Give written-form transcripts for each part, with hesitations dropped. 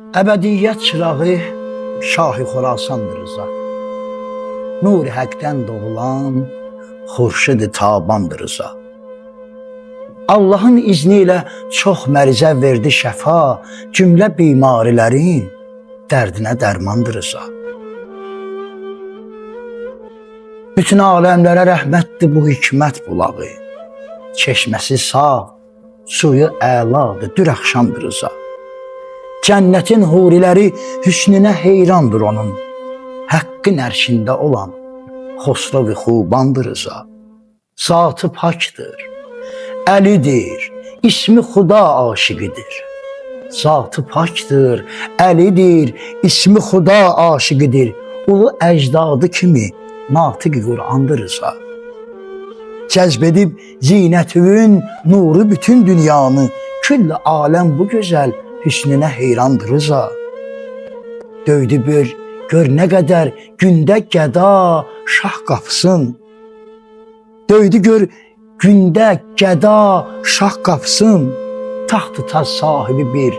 Əbədiyyət çırağı Şah-ı Xorasandır rıza. Nur-i Həqdən doğulan Xurşid-i Tabandır rıza. Allahın izni ilə çox mərizə verdi şəfa, cümlə bimarilərin dərdinə dərmandır rıza. Bütün aləmlərə rəhmətdir bu hikmət bulağı, çeşməsi saf, suyu əladır, dür axşamdır rıza. Cənnətin huriləri hüsnünə heyrandır onun, Həqqin ərşində olan Xosrov-i Xubandır rıza. Zatı pakdır, Əlidir, ismi Xuda aşiqidir. Zatı pakdır, Əlidir, ismi Xuda aşiqidir. Ulu əcdadı kimi natiq-i Qur'andır rıza. Cəzb edib zinətün nuru bütün dünyanı, Külli aləm bu gözəl hüsnünə heyrandır rıza. Döydü bir, gör nə qədər gündə gəda şah qapısın. Döydü gör gündə gəda şah qapısın. Taxt-ı taz sahibi bir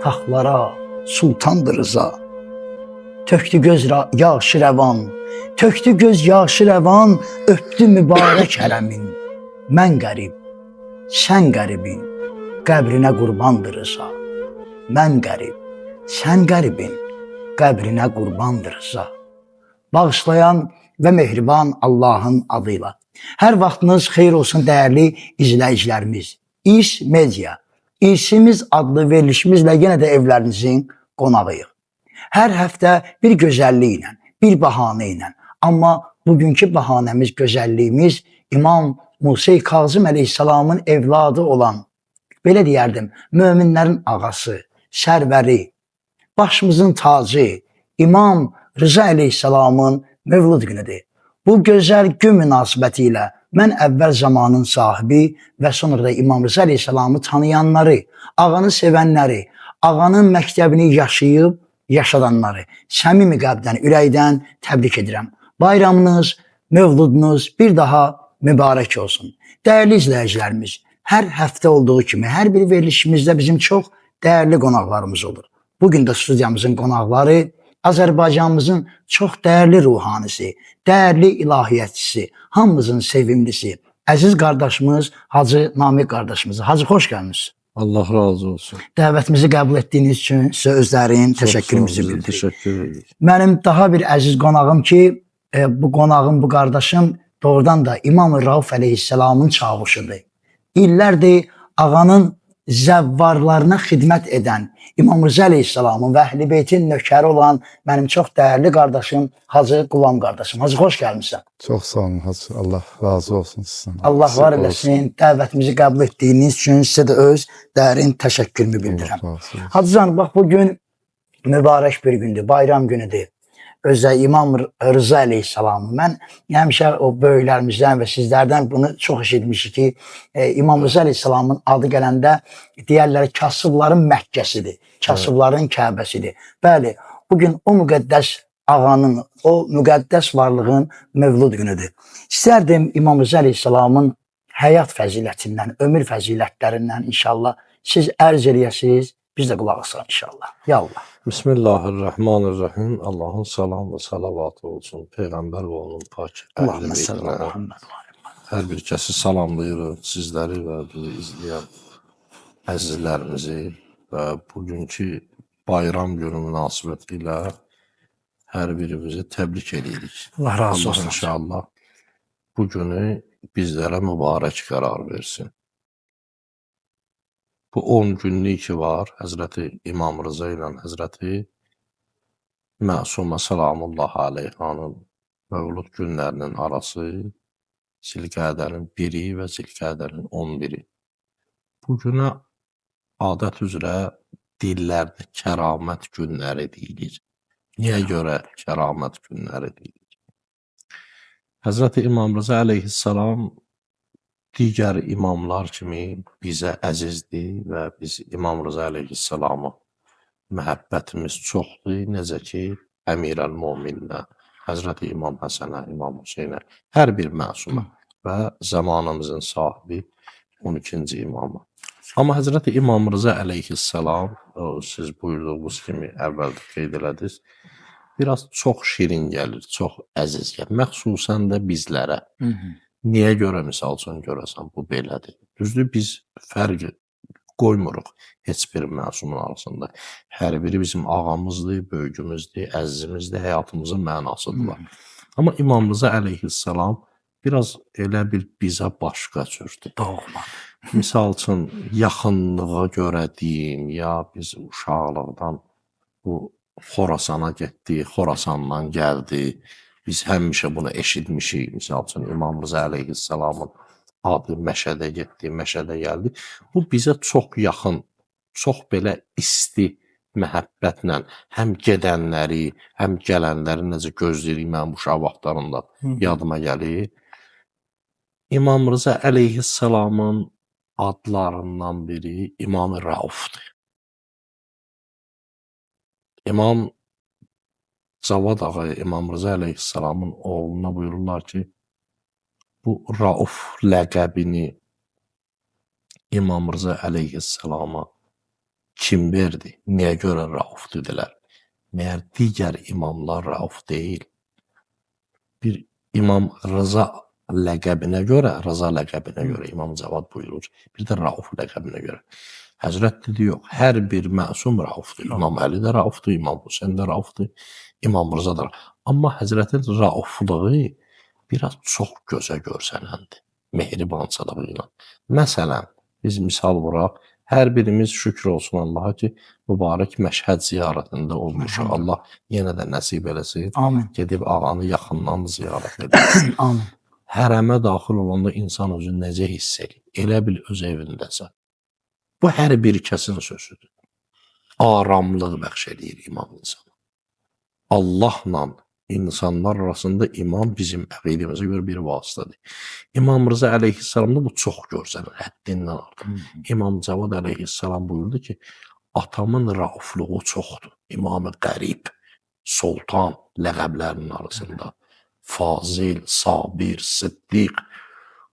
taxtlara sultandır rıza. Tökdü göz yaşı rəvan, tökdü göz yaşı rəvan, öpdü mübarək hərəmin. Mən qərib, sən qəribin, qəbrinə qurbandır rıza. Mən qərib, sən qəribin, qəbrinə qurbandır rıza. Bağışlayan və mehriban Allahın adıyla. Hər vaxtınız xeyir olsun dəyərli izləyicilərimiz. İrs Media, İrsimiz adlı verilişimizlə yenə də evlərinizin qonağıyıq. Hər həftə bir gözəlliklə, bir bəhanə ilə. Amma bugünkü bəhanəmiz, gözəlliyimiz İmam Musa Kazım əleyhissalamın evladı olan, belə deyərdim, möminlərin ağası, sərvəri, başımızın tacı, İmam Rıza əleyhissalamın mövlud günüdür. Bu gözəl gün münasibəti ilə mən əvvəl zamanın sahibi və sonra da İmam Rıza əleyhissalamı tanıyanları, ağanı sevənləri, ağanın məktəbini yaşayıb, yaşadanları səmimi qəlbdən, ürəkdən təbrik edirəm. Bayramınız, mövludunuz bir daha mübarək olsun. Dəyərli izləyicilərimiz, hər həftə olduğu kimi hər bir verilişimizdə bizim çox dəyərli qonaqlarımız olur. Bugün də studiyamızın qonaqları Azərbaycanımızın çox dəyərli ruhanisi, dəyərli ilahiyyətçisi, hamımızın sevimlisi, əziz qardaşımız Hacı Namiq qardaşımız. Hacı, xoş gəlmişsiniz. Allah razı olsun. Dəvətimizi qəbul etdiyiniz üçün sizə özlərin təşəkkürümüzü bildiririk. Təşəkkür edirik. Mənim daha bir əziz qonağım ki, bu qonağım, bu qardaşım doğrudan da İmam-ı Rauf əleyhissalamın çavuşudur. İllərdir ağanın zəvvarlarına xidmət edən İmam Rıza əleyhissalamın və Əhl-i Beytin nökəri olan mənim çox dəyərli qardaşım Hacı Qulam qardaşım. Hacı, xoş gəlmişsən. Çox sağ olun Hacı. Allah razı olsun sizdən. Allah var eləsin. Dəvətimizi qəbul etdiyiniz üçün sizə də öz dərin təşəkkürümü bildirirəm. Hacı can, bax bugün mübarək bir gündür, bayram günüdür. Özə İmam Rıza əleyhissalamı. Mən həmişə o böyüklərimizdən və sizlərdən bunu çox eşitmişik ki, İmam Rıza əleyhissalamın adı gələndə deyərlər kasıbların Məkkəsidir, kasıbların Kəbəsidir. Bəli, bugün o müqəddəs ağanın, o müqəddəs varlığın mövlud günüdür. İstərdim İmam Rıza əleyhissalamın həyat fəzilətindən, ömür fəzilətlərindən inşallah siz ərz eləyəsiniz, biz də qulaq asaq inşallah. Ya Allah. Bismillahirrahmanirrahim. Allahın salam və salavatı olsun Peyğəmbər və onun pak əhli beytinə. Hər bir kəsi salamlayırıq, sizləri və bizi izləyən əzizlərimizi və bugünkü bayram günü münasibəti ilə hər birimizi təbrik edirik. Allah razı olsun. Allah inşallah bu günü bizlərə mübarək qərar versin. Bu 10 günlük ki var, Həzrəti İmam Rıza ilə Həzrəti Məsumə Salamullah Aleyhanın mövlud günlərinin arası Zilqədənin 1-i və Zilqədənin 11-i. Bu günə adət üzrə dillərdə kəramət günləri deyilir. Niyə görə kəramət günləri deyilir? Həzrəti İmam Rıza əleyhissalam digər imamlar kimi bizə əzizdir və biz İmam Rıza əleyhissalamı məhəbbətimiz çoxdur. Necə ki, Əmirəl-Möminə, Həzrəti İmam Həsənə, İmam Hüseynə, hər bir məsuma və zamanımızın sahibi 12-ci imamı. Amma Həzrəti İmam Rıza əleyhissalam, siz buyurduğunuz kimi əvvəldə qeyd elədiniz, biraz çox şirin gəlir, çox əziz gəlir. Məxsusən də bizlərə. Niyə görə misal üçün görəsən bu belədir? Düzdür, biz fərq qoymuruq heç bir məsumun arasında. Hər biri bizim ağamızdır, böyüyümüzdür, əzizimizdir, həyatımızın mənasıdırlar. Amma İmam Rıza əleyhissalam biraz elə bir bizə başqa cürdür. Doğma. Misal üçün yaxınlığa görə deyim, ya biz uşaqlıqdan bu Xorasana getdi, Xorasandan gəldi. Biz həmişə bunu eşitmişik. Misal üçün İmam Rıza əleyhissalamın adı Məşədə getdi, Məşədə gəldi. Bu bizə çox yaxın, çox belə isti məhəbbətlə həm gedənləri, həm gələnləri necə gözləyirik mənim uşaq vaxtlarında yadıma gəlir. İmam Rıza əleyhissalamın adlarından biri İmam-ı Raufdur. İmam Cavad ağa İmam Rıza əleyhissalamın oğluna buyururlar ki, bu Rauf ləqəbini İmam Rıza əleyhissalama kim verdi? Niyə görə Rauf dedilər? Məyər digər imamlar Rauf deyil? Bir İmam Rıza ləqəbinə görə, Rıza ləqəbinə görə İmam Cavad buyurur. Bir də Rauf ləqəbinə görə. Həzrət dedi, yox, hər bir məsum Raufdur. İmam Əli də Raufdur, İmam Hüseyin də Raufdur, İmam Rıza da. Amma Həzrətin Raufluğu biraz çox gözə görsənəndir, mehribançılığı ilə. Məsələn, biz misal vuraq, hər birimiz şükür olsun Allaha ki, mübarək Məşhəd ziyarətində olmuşuq. Allah yenə də nəsib eləsin. Amin. Gedib ağanı yaxından ziyarət edir. Amin. Hərəmə daxil olanda insan özünü necə hiss edir? Elə bil öz evindəsən. Bu hər bir kəsin sözüdür. Aramlıq bəxş edir imam insana. Allahla insanlar arasında imam bizim əqidimizə görə bir vasitədir. İmam Rıza əleyhissalamda bu çox görsənir, həddindən artıq. İmam Cavad əleyhissalam buyurdu ki, atamın raufluğu çoxdur. İmam-ı Qərib, Sultan ləqəblərinin arasında. Fazil, Sabir, Siddiq,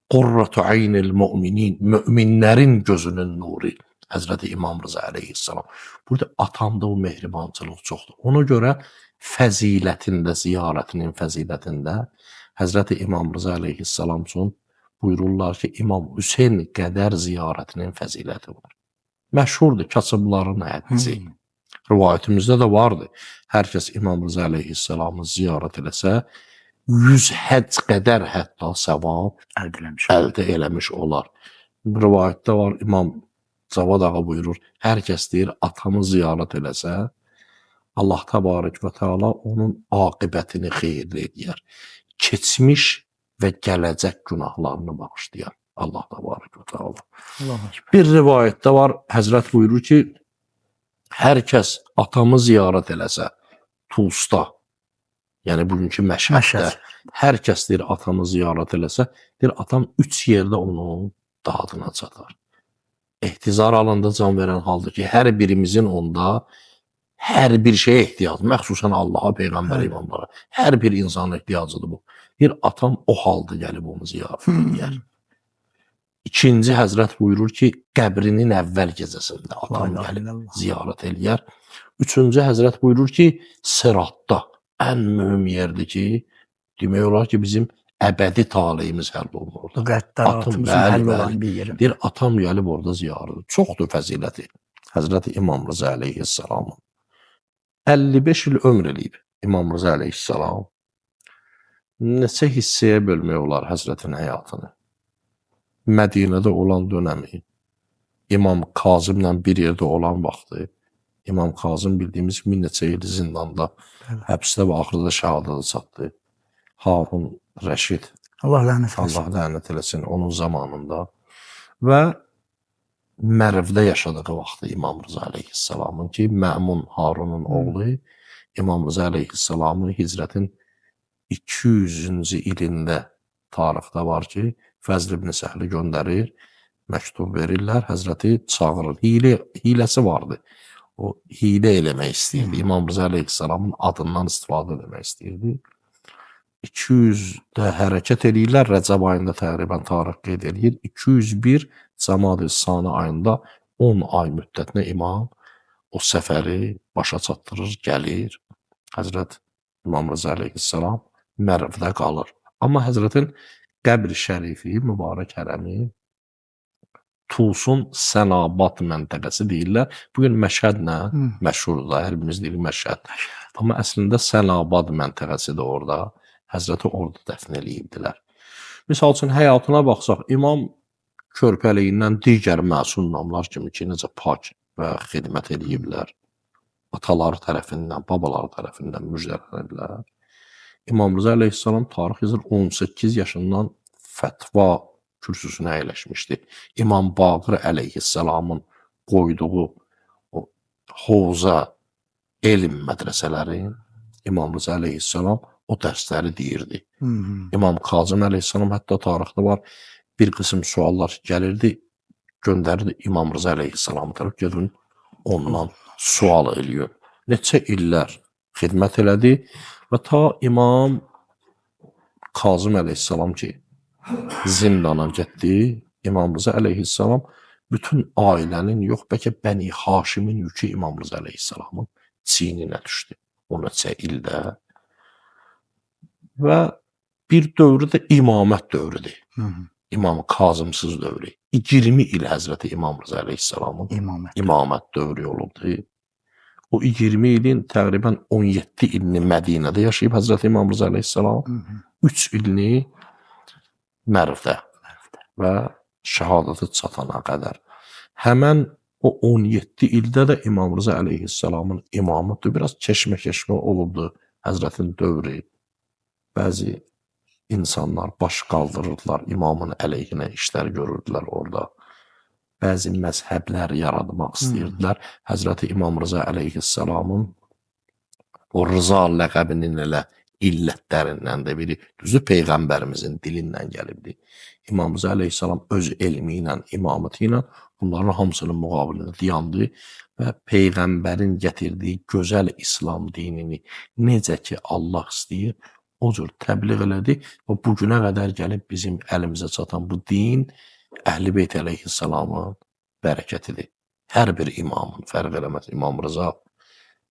Qurratu aynil müminin, müminlərin gözünün nuru. Həzrəti İmam Rıza əleyhissalam. Burada atamda o mehribançılıq çoxdur. Ona görə fəzilətində, ziyarətinin fəzilətində Həzrəti İmam Rıza əleyhissalam üçün buyururlar ki, İmam Hüseyin qədər ziyarətinin fəziləti var. Məşhurdur kasıbların həddi. Rivayətimizdə də vardır. Hər kəs İmam Rıza əleyhissalamı ziyarət eləsə, 100 həcc qədər hətta savab əldə eləmiş olar. Rivayətdə var, İmam Cavad ağa buyurur, hər kəs deyir, atamı ziyarət eləsə, Allah təbarək və teala onun aqibətini xeyirli edər. Keçmiş və gələcək günahlarını bağışlayar Allah təbarək və teala. Bir rivayətdə var, Həzrət buyurur ki, hər kəs atamı ziyarət eləsə, Tulsda, yəni bugünkü Məşhəddə, hər kəs deyir, atamı ziyarət eləsə, deyir, atam 3 yerdə onun dadına çatar. Ehtizar alanda can verən haldır ki, hər birimizin onda hər bir şeyə ehtiyacı, məxsusən Allaha, Peyğəmbər imamlara, hər bir insanın ehtiyacıdır bu. Bir atam o halda gəlib onu ziyarət edir. İkinci Həzrət buyurur ki, qəbrinin əvvəl gecəsində atam gəlib ziyarət edir. Üçüncü Həzrət buyurur ki, Sıratda ən mühüm yerdir ki, demək olar ki, bizim əbədi taleyimiz həll olunur. Qəddaratımızın həll olan bir yerim. Deyir, atam gəlib orada ziyarət. Çoxdur fəziləti. Həzrəti İmam Rıza əleyhissalamın 55 il ömr eləyib İmam Rıza əleyhissalam. Neçə hissəyə bölmək olar Həzrətin həyatını? Mədinədə olan dönəmi, İmam Kazımla bir yerdə olan vaxtı, İmam Kazım bildiyimiz bir neçə il zindanda, həbsdə və axırda şəhadada çatdı. Harun Rəşid, Allah lənət eləsin. Allah lənət eləsin onun zamanında və Mərvdə yaşadığı vaxtı İmam Rıza əleyhissalamın ki, Məmun Harunun oğlu İmam Rıza əleyhissalamı hicrətin 200-cü ilində tarixdə var ki, Fəzl ibn Səhli göndərir, məktub verirlər, Həzrəti çağırır. Hiləsi vardı. O hilə eləmək istəyirdi. İmam Rıza əleyhissalamın adından istifadə eləmək istəyirdi. 200-də hərəkət eləyirlər. Rəcəb ayında təqribən tarix qeyd eləyir. 201 Cəmadi Sani ayında 10 ay müddətinə imam o səfəri başa çatdırır, gəlir. Həzrət İmam Rıza əleyhissalam Mərvdə qalır. Amma Həzrətin qəbr-i şərifi, mübarək hərəmi Tusun Sənabad məntəqəsi deyirlər. Bugün Məşhədlə məşhurdur da, hər birimiz deyirik Məşhəd. Amma əslində Sənabad məntəqəsidir orada. Həzrəti orada dəfn eləyibdilər. Misal üçün həyatına baxsaq, İmam körpəliyindən digər məsum imamlar kimi ki, necə pak və xidmət eləyiblər. Ataları tərəfindən, babaları tərəfindən müjdələniblər. İmam Rıza əleyhissalam tarix yazır 18 yaşından fətva kürsüsünə əyləşmişdi. İmam Baqir əleyhissalamın qoyduğu o Hovza elm mədrəsələrin İmam Rıza əleyhissalam o dərsləri deyirdi. İmam Kazım əleyhissalam hətta tarixdə var bir qism suallar gəlirdi, göndərirdi İmam Rıza əleyhissalamı tərəf gedin ondan sual eləyir. Neçə illər xidmət elədi və ta İmam Kazım əleyhissalam ki zindana getdi, İmam Rıza əleyhissalam bütün ailənin, yox bəlkə Bəni Haşimin yükü İmam Rıza əleyhissalamın çiyninə düşdü. O neçə ildə. Və bir dövrü də imamət dövrüdür. İmam Kazımsız dövrü. 20 il Həzrəti İmam Rıza əleyhissalamın imamət dövrü olubdur. O 20 ilin təqribən 17 ilini Mədinədə yaşayıb Həzrəti İmam Rıza əleyhissalam, 3 ilini Mərvdə və şəhadətə çatana qədər. Həmən o 17 ildə də İmam Rıza əleyhissalamın imamıdır. Biraz keşmə-keşmə olubdur Həzrətin dövrü. Bəzi insanlar baş qaldırırdılar, imamın əleyhinə işlər görürdülər orada. Bəzi məzhəblər yaratmaq istəyirdilər. Həzrəti İmam Rıza əleyhissalamın o Rıza ləqəbinin elə illətlərindən də biri düzü Peyğəmbərimizin dilindən gəlibdir. İmam Rıza əleyhissalam öz elmi ilə, imaməti ilə bunların hamısının müqabilində dayandı və Peyğəmbərin gətirdiyi gözəl İslam dinini necə ki Allah istəyir, o cür təbliğ elədi və bugünə qədər gəlib bizim əlimizə çatan bu din Əhl-i Beyt əleyhissalamın bərəkətidir. Hər bir imamın, fərq eləməz, İmam Rıza,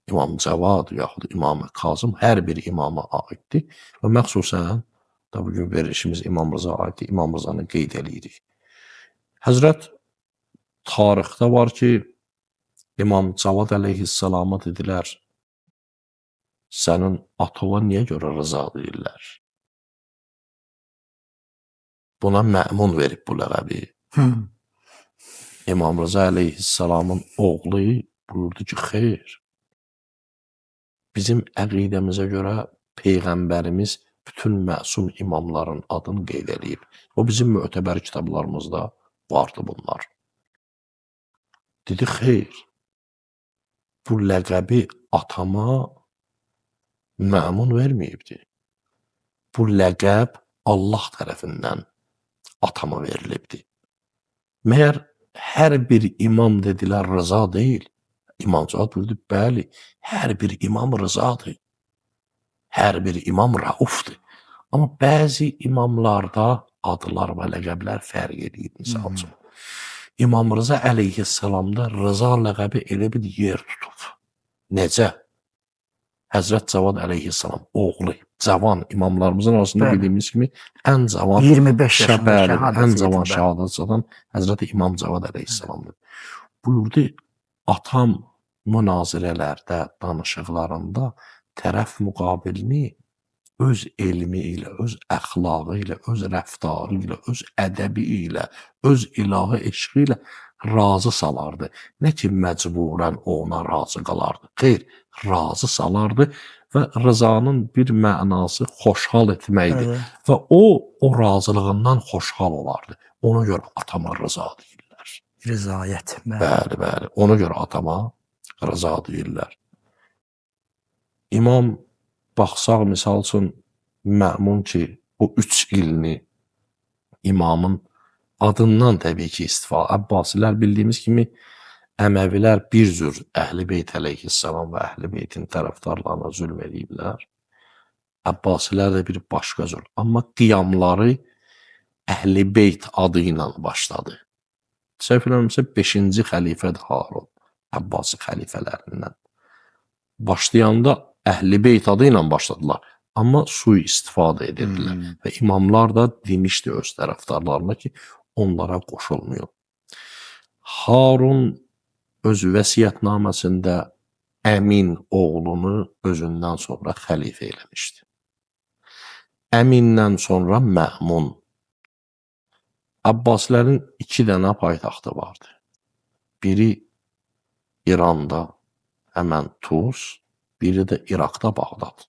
İmam Cavad, yaxud İmam Kazım hər bir imama aiddir və məxsusən da bugün verilişimiz İmam Rıza aiddir, İmam Rızanı qeyd eləyirik. Həzrət tarixdə var ki, İmam Cavad əleyhissalama dedilər, sənin atova niyə görə Rıza deyirlər? Buna Məmun verib bu ləqəbi. İmam Rıza əleyhissalamın oğlu buyurdu ki, xeyr, bizim əqidəmizə görə Peyğəmbərimiz bütün məsum imamların adını qeyd edib. O bizim mötəbər kitablarımızda vardı bunlar. Dedi, xeyr, bu ləqəbi atama Məmun verməyibdir. Bu ləqəb Allah tərəfindən atama verilibdir. Məyər hər bir imam dedilər Rıza deyil. İmam Cavad buyurdu, bəli, hər bir imam Rızadır. Hər bir imam Raufdur. Amma bəzi imamlarda adlar və ləqəblər fərq edir. Misal üçün, İmam Rıza əleyhissalamda Rıza ləqəbi elə bir yer tutub. Necə? Həzrət Cavad əleyhissalam oğlu, cavan imamlarımızın arasında bildiyimiz kimi ən cavan 25 yaşında ən cavan şəhadət çatan Həzrəti İmam Cavad əleyhissalamdır. Buyurdu, atam münazirələrdə, danışıqlarında tərəf müqabilini öz elmi ilə, öz əxlaqı ilə, öz rəftarı ilə, öz ədəbi ilə, öz ilahi eşqi ilə razı salardı. Nə ki, məcburən ona razı qalardı. Xeyr, razı salardı və rızanın bir mənası xoşhal etməkdir. Və o razılığından xoşhal olardı. Ona görə atama rıza deyirlər. Rızayət. Bəli, bəli. Ona görə atama rıza deyirlər. İmam baxsaq, misal üçün, Məmun ki, o 3 ilini imamın adından təbii ki, istifadə. Əbbasilər bildiyimiz kimi, Əməvilər bir cür Əhl-i Beyt əleyhissalam və Əhl-i Beytin tərəfdarlarına zülm ediblər. Əbbasilər də bir başqa cür. Amma qiyamları Əhl-i Beyt adı ilə başladı. Səhv eləmirəmsə 5-ci xəlifədir Harun, Əbbasi xəlifələrindən. Başlayanda Əhl-i Beyt adı ilə başladılar. Amma sui-istifadə edirdilər. Və imamlar da demişdi öz tərəfdarlarına ki, onlara qoşulmuyor. Harun öz vəsiyyətnaməsində Əmin oğlunu özündən sonra xəlifə eləmişdi. Əmindən sonra Məmun. Abbasilərin 2 dənə paytaxtı vardı. Biri İranda, həmən Tus, biri də İraqda Bağdad.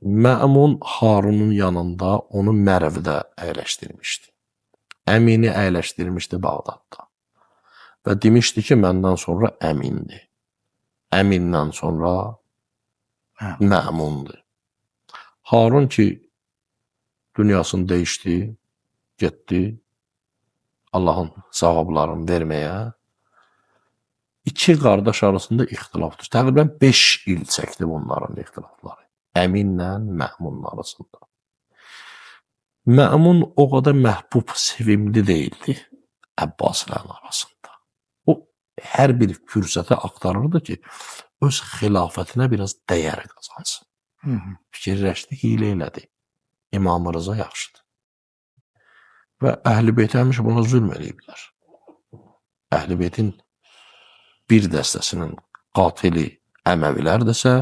Məmun Harunun yanında onu Mərvdə əyləşdirmişdi. Əmini əyləşdirmişdi Bağdadda. Və demişdi ki, məndən sonra Əmindir. Əmindən sonra Məmundur. Harun ki, dünyasını dəyişdi, getdi Allahın savablarını verməyə. 2 qardaş arasında ixtilafdır. Təqribən 5 il çəkdi bunların ixtilafları. Əminlə Məmunun arasında. Məmun o qədər məhbub, sevimli deyildi Əbbasilərin arasında. O, hər bir fürsətə axtarırdı ki, öz xilafətinə biraz dəyər qazansın. Fikirləşdi, hilə elədi. İmam-ı Rıza yaxşıdır. Və Əhl-i Beytə həmişə buna zülm eləyiblər. Əhl-i Beytin bir dəstəsinin qatili Əməvilərdirsə,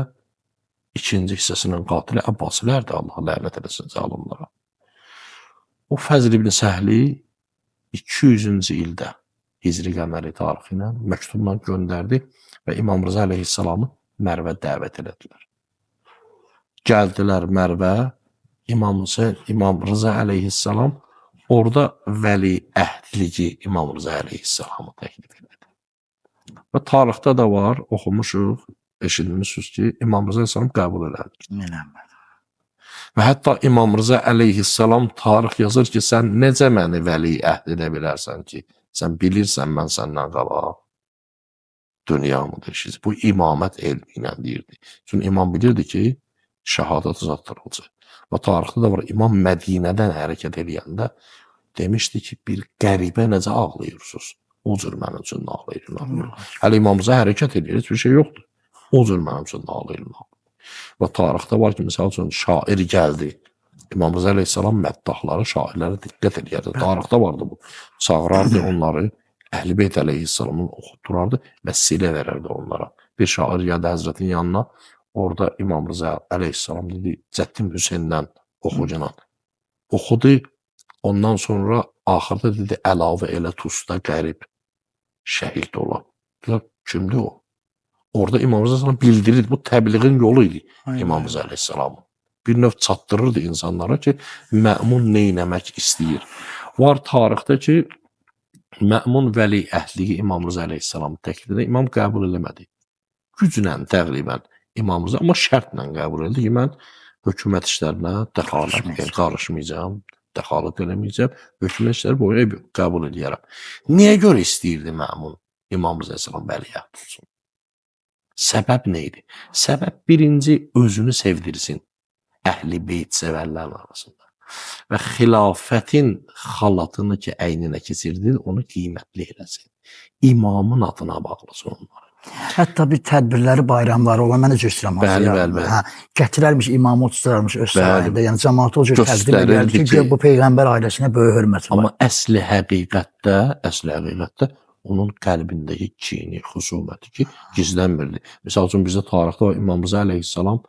ikinci hissəsinin qatili Əbbasilərdir, Allah lənət eləsin zalımlara. O Fəzl ibn Səhli 200-cü ildə Hicri qəməri tarixi ilə məktubla göndərdi və İmam Rıza əleyhissalamı Mərvə dəvət elədilər. Gəldilər Mərvə, İmam Rıza əleyhissalam orada vəli əhdlici İmam Rıza əleyhissalamı təklif elədi. Və tarixdə də var, oxumuşuq, eşitmişsiniz ki, İmam Rıza əleyhissalam qəbul elədi. Və hətta İmam Rıza əleyhissalam tarix yazır ki, sən necə məni vəli əhd edə bilərsən ki, sən bilirsən mən səndən qala dünyamı deşir. Bu imamət elmi ilə deyirdi. Çünki imam bilirdi ki, şəhadət zattırılacaq. Və tarixdə də var, İmam Mədinədən hərəkət edəndə demişdi ki, bir qəribə necə ağlayırsınız? O cür mənim üçün ağlayırlar. Hələ İmam Rıza hərəkət edir, heç bir şey yoxdur. O cür mənim üçün ağlayırlar. Və tarixdə var ki, misal üçün şair gəldi. İmam Rıza əleyhissalam məddahları, şairlərə diqqət edirdi. Tarixdə vardı bu. Çağırardı onları, Əhl-i Beyt əleyhissalamın oxutturardı və silə verərdi onlara. Bir şair gəldi Həzrətin yanına, orada İmam Rıza əleyhissalam dedi, Cəddin Hüseyndən oxucunan. Oxudu, ondan sonra axırda dedi, əlavə elə Tusda qərib şəhid ola. Kimdir o? Orada İmam Rıza əleyhissalam bildirirdi, bu təbliğin yolu idi İmam Rıza əleyhissalamın. Bir növ çatdırırdı insanlara ki, Məmun neynəmək istəyir. Var tarixdə ki, Məmun vəli əhliyi İmam Rıza əleyhissalamı təklif edir, İmam qəbul eləmədi. Güclə təqribən İmam Rıza, amma şərtlə qəbul edir ki, mən hökumət işlərinə qarışmayacağam, dəxalət eləməyəcəm, hökumət işləri boyu qəbul edərəm. Niyə görə istəyirdi Məmun İmam Rıza əleyhissalam vəli əhd olsun? Səbəb nə idi? Səbəb birinci özünü sevdirsin Əhl-i Beyt sevərlərin arasında. Və xilafətin xalatını ki, əyninə keçirdir, onu qiymətli eləsin. İmamın adına bağlasın onları. Hətta bir tədbirləri, bayramları olan, mən necə istəyirəm. Bəli. Gətirərmiş, imamı oturarmış öz sarayında. Yəni, cəmaatı o cür təqdim edirdi ki, bu Peyğəmbər ailəsinə böyük hörmət var. Amma əsli həqiqətdə onun qəlbindəki kini, xüsuməti ki, gizlənmirdi. Misal üçün, bizdə tarixdə İmam Rıza əleyhissalam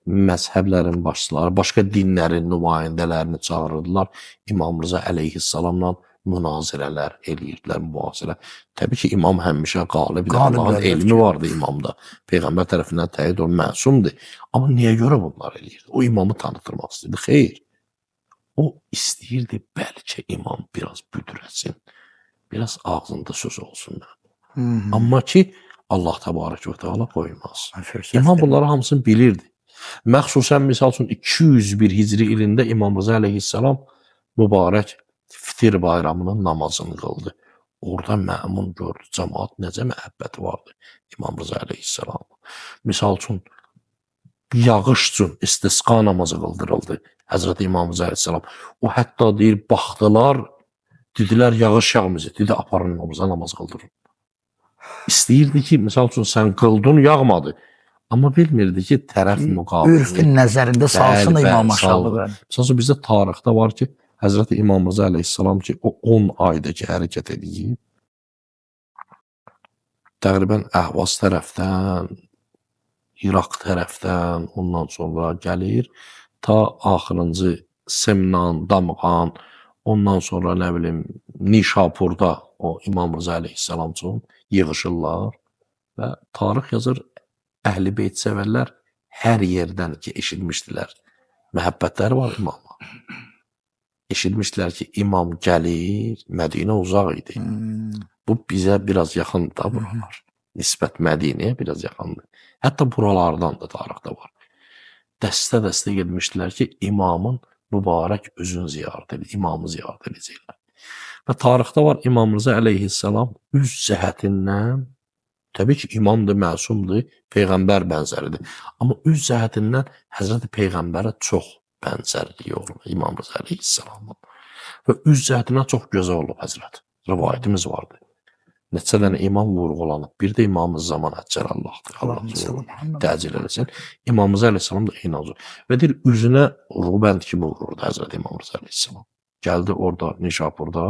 məzhəblərin başçıları, başqa dinlərin nümayəndələrini çağırırdılar. İmam Rıza əleyhissalamla münazirələr eləyirdilər, mübahisələr. Təbii ki, imam həmişə qalib, Allahın elmi vardı imamda. Peyğəmbər tərəfindən təyin olunur, məsumdur. Amma niyə görə bunlar eləyirdi? O imamı tanıtırmaq istəyirdi. Xeyr. O istəyirdi, bəlkə imam biraz büdürəsin. Biraz ağzında söz olsun. Amma ki, Allah təbarək və təala qoymaz. İmam bunları hamısını bilirdi. Məxsusən, misal üçün, 201 Hicri ilində İmam Rıza əleyhissalam mübarək fitir bayramının namazını qıldı. Orada Məmun gördü, cəmaat necə məhəbbəti vardı İmam Rıza əleyhissalam. Misal üçün, yağış üçün istisqa namazı qıldırıldı. Həzrəti İmam Rza əleyhissalam. O hətta deyir, baxdılar, dedilər yağış yağmayacaq. Dedi, aparın namaz qıldırın. İstəyirdi ki, misal üçün sən qıldın, yağmadı. Amma bilmirdi ki, tərəf müqabilini. Ürfün nəzərində salsın imam aşağı. Misal üçün bizdə tarixdə var ki, Həzrəti İmam Rza əleyhissalam ki, o 10 ayda ki, hərəkət edib, təqribən Əhvaz tərəfdən, İraq tərəfdən, ondan sonra gəlir, ta axırıncı Semnan, Damğan, ondan sonra nə bilim, Nişapurda o İmam Rza əleyhissalam üçün yığışırlar və tarix yazır, Əhl-i Beyt sevərlər hər yerdən ki, eşitmişdilər. Məhəbbətləri var imama. Eşitmişdilər ki, imam gəlir, Mədinə uzaq idi. Bu bizə biraz yaxındır da buralar. Nisbət Mədinəyə biraz yaxındır. Hətta buralardan da tarixdə var. Dəstə-dəstə gedmişdilər ki, imamın mübarək özünü ziyarət edir, imamı ziyarət edəcəklər. Və tarixdə var İmam Rza əleyhissalam üz cəhətindən, təbii ki, imamdır, məsumdur, Peyğəmbər bənzəridir. Amma üz cəhətindən Həzrəti Peyğəmbərə çox bənzərliyi olur İmam Rza əleyhissalamın. Və üz cəhətindən çox gözəl olub Həzrət. Rivayətimiz vardı. Neçə dənə imam vurğulanıb. Bir də İmam-ı Zaman Əccəl Allah'dır. Allah təcil eləsin. İmam Rza əleyhissalam da eyni olacaq. Və deyir, üzünə rubənd kimi vururdu Həzrət İmam Rza əleyhissalam. Gəldi orada, Nişapurda,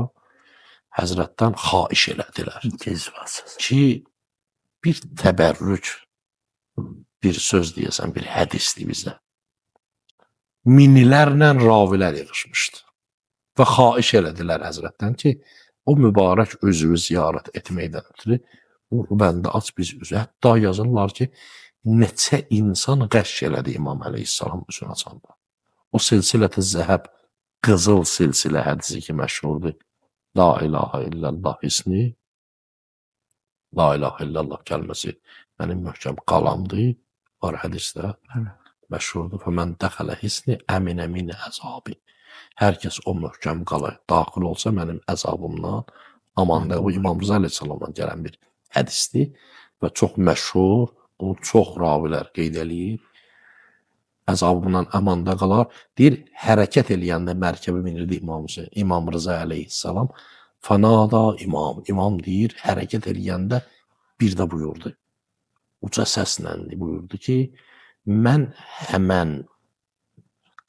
Həzrətdən xaiş elədilər. Ki, bir təbərrük, bir söz deyəsən, bir hədisdir bizə. Minlərlə ravilər yığışmışdı. Və xaiş elədilər Həzrətdən ki, o mübarək özünü ziyarət etməkdən ötürü rubəndə aç biz üzü. Hətta yazırlar ki, neçə insan qəşş elədi İmam əleyhissalam üzünü açanda. O silsilə-i zəhəb, qızıl silsilə hədisi ki məşhurdur. La ilahə illallah isni, la ilahə illallah kəlməsi mənim möhkəm qalamdır. Var hədisdə məşhurdur. Fəmən dəxələ hisni əminə min əzabi. Hər kəs o möhkəm qalaya daxil olsa mənim əzabımdan amanda. Bu İmam Rza əleyhissalamdan gələn bir hədisdir və çox məşhur, onu çox ravilər qeyd eləyir. Əzabından amanda qalar. Deyir, hərəkət eləyəndə mərkəbi minirdi İmam Rza əleyhissalam. Fanada imam deyir, hərəkət eləyəndə bir də buyurdu. Uca səslə buyurdu ki, mən həmən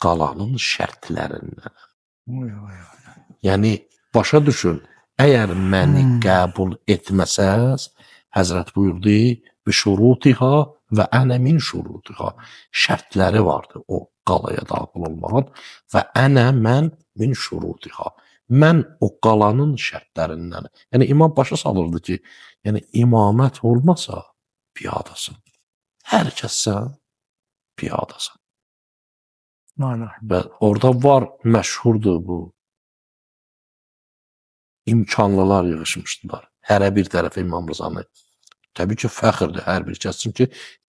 qalanın şərtlərindən. Yəni, başa düşün, əgər məni qəbul etməsəz, Həzrət buyurdu, bişurutiha və ənə min şurutiha. Şərtləri vardı o qalaya daxil olmağın və ənə mən min şurutiha. Mən o qalanın şərtlərindən. Yəni, imam başa salırdı ki, yəni, imamət olmasa piyadasın. Hər kəssən piyadasın. Və orada var, məşhurdur bu. İmkanlılar yığışmışdılar. Hərə bir tərəfə İmam Rızanı. Təbii ki, fəxirdir hər bir kəsin ki,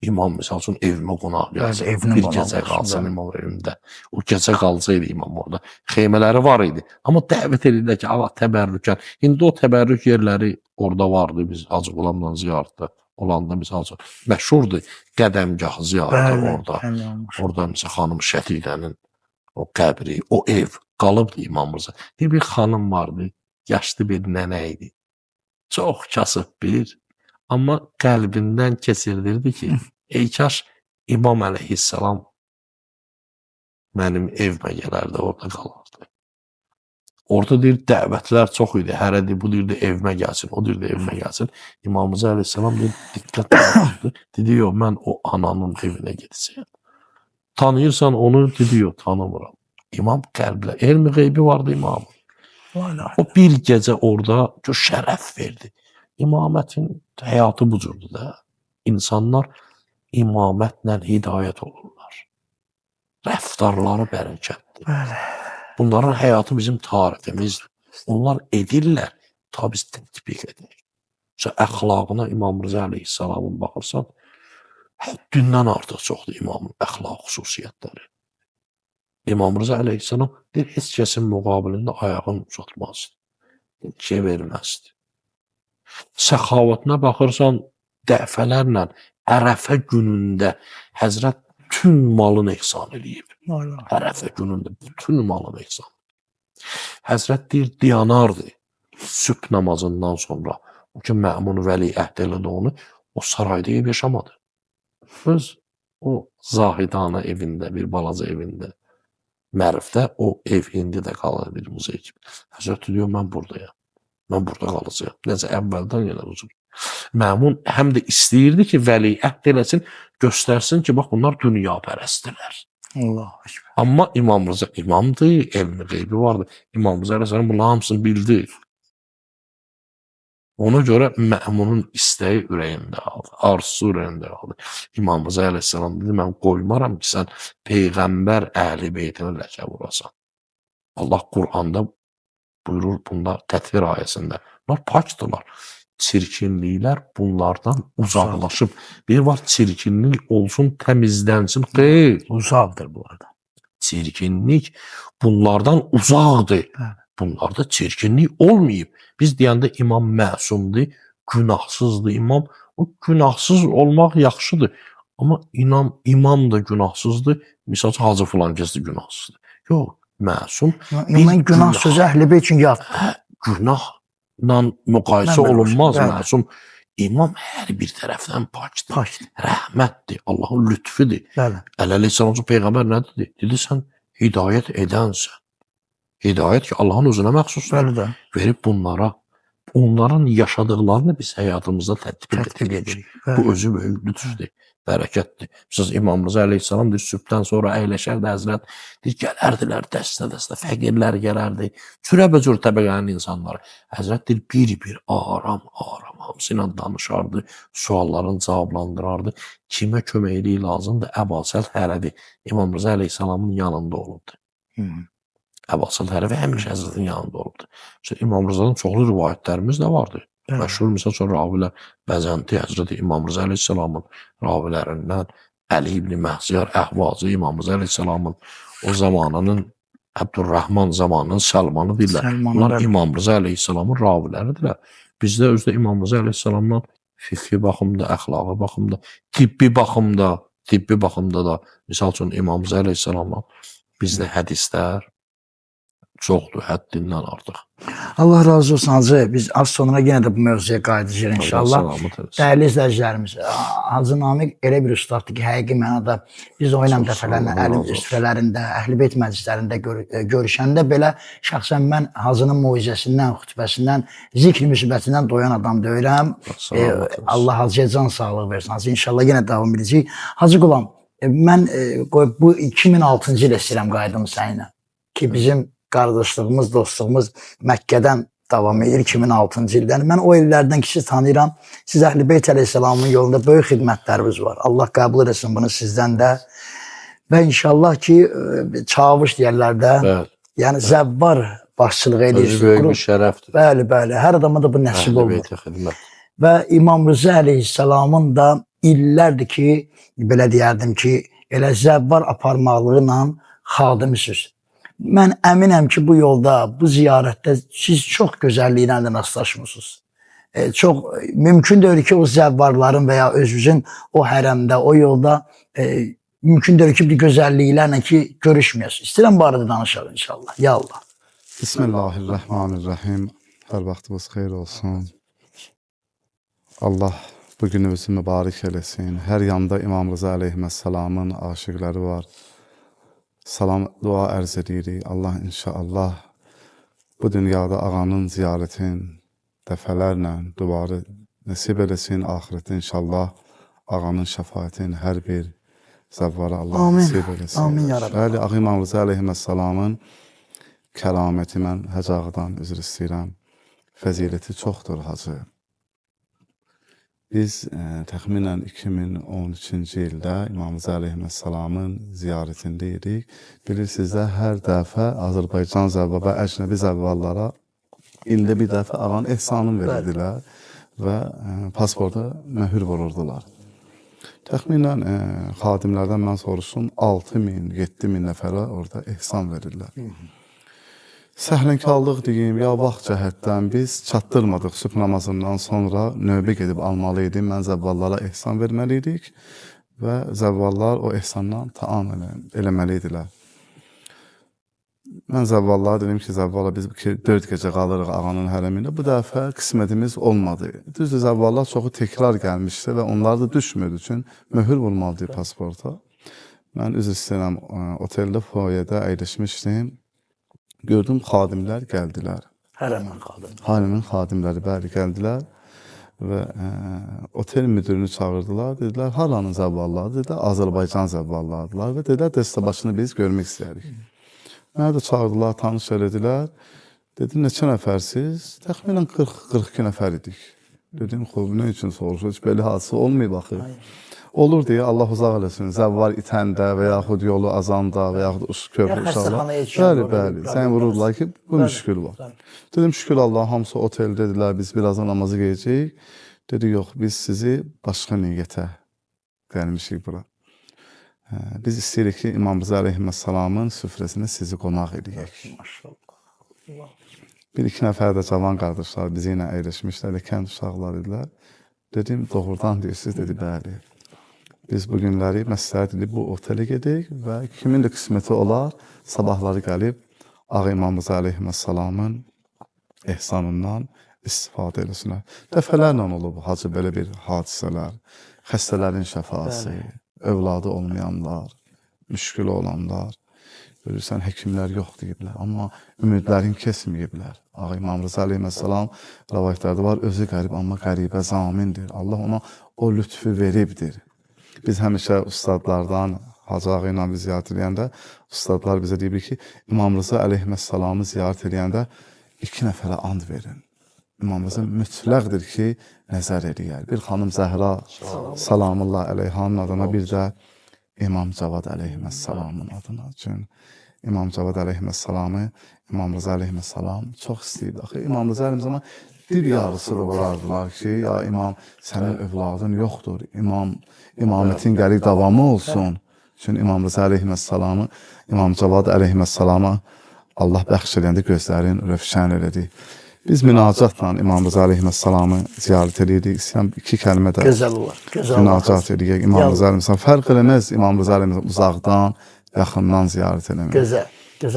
imam misal üçün evimə qonaq gəlsin. Bir gecə qalsın imam evimdə. O gecə qalsaydı imam orada. Xeymələri var idi. Amma dəvət edirlər ki, Allah təbərrükən. İndi o təbərrük yerləri orada vardı. Biz Hacı Qulamla ziyarətdə olanda misal üçün. Məşhurdur qədəmgah ziyarətə orada. Orada misal xanım Şətiqənin o qəbri, o ev qalıbdı İmam Rza. Bir xanım vardı. Yaşlı bir nənə idi. Çox kasıb bir. Amma qəlbindən keçirdirdi ki, ey kaş İmam əleyhissalam mənim evimə gələrdi, orada qalardı. Orada deyir, dəvətlər çox idi. Hərə deyir, bu deyir, evimə gəlsin, o deyir, evimə gəlsin. İmam Rza əleyhissalam deyir, diqqətlə baxdı. Dedi, yox, mən o ananın evinə gedəcəyəm. Tanıyırsan onu, dedi, yox, tanımıram. İmam qəlblə, elmi qeybi vardı imamın. O bir gecə orada şərəf verdi. İmamətin həyatı bu cürdür da. İnsanlar imamətlə hidayət olurlar. Rəftarları bərəkətdir. Bunların həyatı bizim tariximizdir. Onlar edirlər, ta biz tətbiq edirik. Əxlaqına İmam Rza əleyhissalamın baxırsan, həddindən artıq çoxdur imamın əxlaq xüsusiyyətləri. İmam Rza əleyhissalam deyir, heç kəsin müqabilində ayağını uzatmazdı. Şey verməzdi. Səxavətinə baxırsan, dəfələrlə Ərəfə günündə Həzrət bütün malını ehsan eləyib. Allah. Ərəfə günündə bütün malını ehsan. Həzrət deyir, dayanardı sübh namazından sonra. O ki, Məmun Vəli əhd elədi onu, o sarayda ev yaşamadı. Öz o zahidanə evində, bir balaca evində, Mərifdə o ev indi də qalır bir muzey kimi. Həzrət deyir, mən buradayam. Mən burada qalacağam. Necə əvvəldən yenə uzun. Məmun həm də istəyirdi ki, Vəli əhd eləsin, göstərsin ki, bax bunlar dünya pərəstdirlər. Allah. Amma İmam Rıza imamdır, elmi qeybi vardı. İmam Rıza Əleyhisselam bunların hamısını bildi. Ona görə Məmunun istəyi ürəyində qaldı, arzusu ürəyində qaldı. İmam Rıza Əleyhisselam dedi, mən qoymaram ki, sən Peyğəmbər əhli beytinə ləkə vurasan. Allah Quranda buyurur bunlar tətbir ayəsində. Bunlar pakdırlar. Çirkinliklər bunlardan uzaqlaşıb. Bir var çirkinlik olsun, təmizlənsin. Xeyr. Uzaqdır bunlardan. Çirkinlik bunlardan uzaqdır. Bunlarda çirkinlik olmayıb. Biz deyəndə imam məsumdur, günahsızdır imam. O günahsız olmaq yaxşıdır. Amma imam da günahsızdır. Misal Hacı filan kəsdir günahsızdır. Yox, məsum. Mən günah sözü əhli beyt üçün yaddır. Günahla müqayisə olunmaz məsum. İmam hər bir tərəfdən pakdır. Rəhmətdir, Allahın lütfüdür. Əleyhisselam Peyğəmbər nə dedi? Dedi, sən hidayət edənsən. Hidayət ki, Allahın özünə məxsusdur. Verib bunlara, onların yaşadıqlarını biz həyatımızda tətbiq edirik. Bu özü böyük lütfüdür, bərəkətdir. Siz İmam Rıza Əleyhisselam deyir, sübhdən sonra əyləşərdi Həzrət, deyir, gələrdilər dəstə-dəstə, fəqirlər gələrdi, cürəbəcür təbəqənin insanları. Həzrət deyir, bir-bir, aram, hamısı ilə danışardı, suallarını cavablandırardı. Kimə köməkliyi lazımdır? Əbasəl Hərəvi, İmam Rıza Əleyhisselamın yanında olubdur. Əbasəl Hərəvi həmişə Həzrətin yanında olubdur. İmam Rıza'nın çoxlu rivayətlərimiz də vardır. Məşhur misal sonra ravilər Bəzənti Həzrəti İmam Rıza Əleyhisselamın ravilərindən Əli ibn Məhziyar Əhvazı İmam Rıza Əleyhisselamın o zamanının Əbdurrahman zamanının Səlmanı deyirlər. Bunlar İmam Rıza Əleyhisselamın raviləridirlər. Bizdə özdə İmam Rıza Əleyhisselamdan fiziki baxımda, əxlaqi baxımda, tibbi baxımda da misal üçün İmam Rıza Əleyhisselamdan bizdə hədislər çoxdur, həddindən artıq. Allah razı olsun Hacı. Biz az sonra yenə də bu mövzuya qayıdacağıq inşallah. Dəyərli izləyicilərimiz, Hacı Namiq elə bir ustaddır ki, həqiqi mənada biz o ilə dəfələrlə əlim üstələrində, Əhl-i Beyt məclislərində görüşəndə belə şəxsən mən Hacının mucizəsindən, xütbəsindən, zikr müsibətindən doyan adam deyirəm. Allah Hacıya can sağlığı versin. Hacı inşallah yenə davam edəcək. Hacı Qulam, mən bu 2006-cı il istəyirəm qayıdım səninlə ki, bizim qardaşlığımız, dostluğumuz Məkkədən davam edir 2006-cı ildən. Mən o illərdən ki, siz tanıyıram. Siz Əhl-i Beyt Əleyhisselamın yolunda böyük xidmətləriniz var. Allah qəbul etsin bunu sizdən də. Və inşallah ki, çavuş deyərlər də, yəni zəvvar başçılığı edirsiniz. Özü böyük bir şərəfdir. Bəli. Hər adama da bu nəsib olmur. Və İmam Rıza Əleyhisselamın da illərdir ki, belə deyərdim ki, elə zəvvar aparmaqlığıyla xadimisiz. Mən əminəm ki, bu yolda, bu ziyarətdə siz çox gözəlliklə də rastlaşmısınız. Çox mümkün deyil ki, o zəvvarların və ya özünüzün o hərəmdə, o yolda mümkün deyil ki, bir gözəlliklərlə ki, görüşməyəsiniz. İstəyirəm bu arada danışalım inşallah. Ya Allah. Bismillahirrahmanirrahim. Hər vaxtınız xeyir olsun. Allah bu günümüzü mübarək eləsin. Hər yanda İmam Rıza Əleyhisselamın aşiqləri var. Salam, dua ərz edirik. Allah inşallah bu dünyada ağanın ziyarətin dəfələrlə duvarı nəsib eləsin. Ahirətdə inşallah ağanın şəfaətin hər bir zəvvara Allah nəsib eləsin. Amin ya Rabbi. Bəli, Ağa İmam Rıza Əleyhisselamın kəraməti mən Həcağıdan üzr istəyirəm. Fəziləti çoxdur Hacı. Biz təxminən 2013-cü ildə İmam Rıza Əleyhisselamın ziyarətində idik. Bilirsiniz də hər dəfə Azərbaycan zəvvar və əcnəbi zəvvarlara ildə bir dəfə ağanın ehsanını verirdilər və pasporta möhür vururdular. Təxminən xadimlərdən mən soruşum 6.000, 7.000 nəfərə orada ehsan verirlər. Səhlənkarlıq deyim, ya vaxt cəhətdən biz çatdırmadıq sübh namazından sonra növbə gedib almalı idim. Mən zəvvallara ehsan verməli idik və zəvvallar o ehsandan taam eləməli idilər. Mən zəvvallara dedim ki, zəvvala biz 4 gecə qalırıq ağanın hərəmində. Bu dəfə qismətimiz olmadı. Düzdür, zəvvallar çoxu təkrar gəlmişdi və onlar da düşmürdü üçün möhür vurmalıdır pasporta. Mən üzr istəyirəm, oteldə, foyedə əyləşmişdim. Gördüm, xadimlər gəldilər. Hərəmin xadimi. Harimin xadimləri bəli gəldilər və otel müdürünü çağırdılar. Dedilər, haranın zəvvalları? Dedilər, Azərbaycan zəvvallardılar və dedilər, dəstəbaşını biz görmək istəyirik. Mənə də çağırdılar, tanış elədilər. Dedim, neçə nəfərsiz? Təxminən 40-42 nəfər idik. Dedim, nə üçün soruşur? Heç belə hadisə olmayıb axı. Olur deyə Allah uzaq eləsin. Zəvvar itəndə və yaxud yolu azanda və yaxud köprü uşaqlar. Bəli, sən vururlar ki, bu müşkül var. Dedim, şükür Allah, hamısı otel dedilər, biz birazdan namazı qeyəcəyik. Dedi, yox, biz sizi başqa niyyətə gəlmişik bura. Biz istəyirik ki, İmam Rıza əleyhissalamın süfrəsində sizi qonaq edək. Maşallah. Bir-iki nəfər də cavan qardaşlar bizi ilə əyləşmişlər, kənd uşaqlar idilər. Dedim, doğrudan deyirsiniz, dedi, bəli. Biz bu günləri məsləhət edib bu otelə gedək və kimin də qisməti olar, sabahları gəlib Ağa İmam Rıza əleyhissalamın ehsanından istifadə eləsinlər. Dəfələrlə olub hacı belə bir hadisələr, xəstələrin şəfası, övladı olmayanlar, müşkül olanlar, görürsən, həkimlər yox deyiblər, amma ümidlərin kesməyiblər. Ağa İmam Rıza əleyhissalam rəvayətlərdə var, özü qərib, amma qəribə zamindir. Allah ona o lütfü veribdir. Biz həmişə ustadlardan, Hacı Ağa ilə biz ziyarət edəndə, ustadlar bizə deyib ki, İmam Rıza əleyhissalamı ziyarət edəndə 2 nəfərə and verin. İmam Rıza mütləqdir ki, nəzər eləyər. Bir xanım Zəhra salamullah əleyhanın adına, bir də İmam Cavad əleyhissalamın adına. Çünki İmam Cavad əleyhissalamı İmam Rıza əleyhissalam çox istəyirdi. Axı İmam Rıza əleyhissalam dil yarısı da vardılar ki, ya İmam, sənin övladın yoxdur. İmamətin gəlik davamı olsun. Çünki İmam Rıza əleyhissalamı İmam Cavad əleyhissalama Allah bəxş edəndə gözlərin rövşən elədi. Biz münacatla İmam Rıza əleyhissalamı ziyarət edirik. İstəyirəm 2 kəlmə də münacat edirik. İmam Rıza əleyhissalam fərq eləməz İmam Rıza əleyhissalam uzaqdan, yaxından ziyarət eləmək. Gözəl.